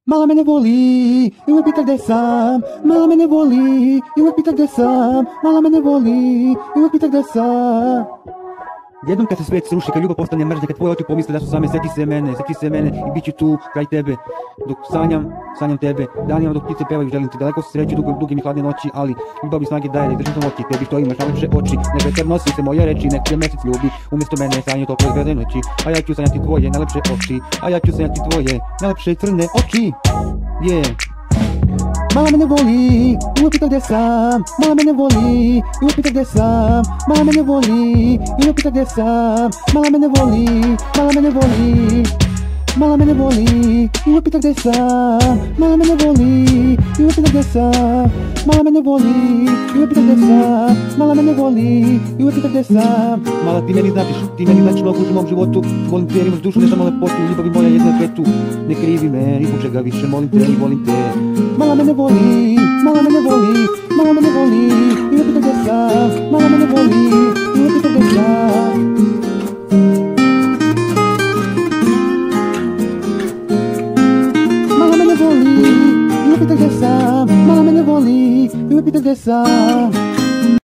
Mala mene voli, i uvijek pita gdje sam. Mala mene voli, i uvijek pita gdje sam. Mala mene voli, i uvijek pita gdje sam. Jednom kad se svijet sruši, kad ljubav postane mržnja, kad tvoje oči pomisle da su same, sjeti se mene i bit ću tu kraj tebe. Dok sanjam tebe, danima dok ptice pevaju, želim ti daleko sreću, duge mi hladne noći, ali ljubav mi snage daje, da držim sam oči tebi, što imaš najlepše oči. Nek vetar nosi se moje reči, nek te mesec ljubi, umjesto mene sanjaju tople zvezde noći. A ja ću sanjati tvoje najlepše oči, a ja ću sanjati tvoje najlepše crne oči. Yeah. Mala mene voli, i uvijek pita gdje sam. Mala mene voli, i uvijek pita gdje sam. Mala mene voli, i uvijek pita gdje sam. Mala mene voli, mala mene voli. Mala mene voli, i uvijek pita gdje sam. Mala mene voli, i uvijek pita gdje sam. Mala mene voli, i uvijek pita gdje sam. Mala mene voli, i uvijek pita gdje sam. Mala ti meni značiš mnogo u mom životu. Volim te jer imaš dušu, ne samo lepotu. Ljubavi moja jedna svetu. Ne krivi me, ni zbog čega više. Molim te, volim te. Mala mene voli, mala mene voli. Mala mene voli, i uvijek pita gdje sam. Mala mene voli, i uvijek pita gdje sam. Mala mene voli, i uvijek pita gdje sam. Mala mene voli, i uvijek pita gdje sam.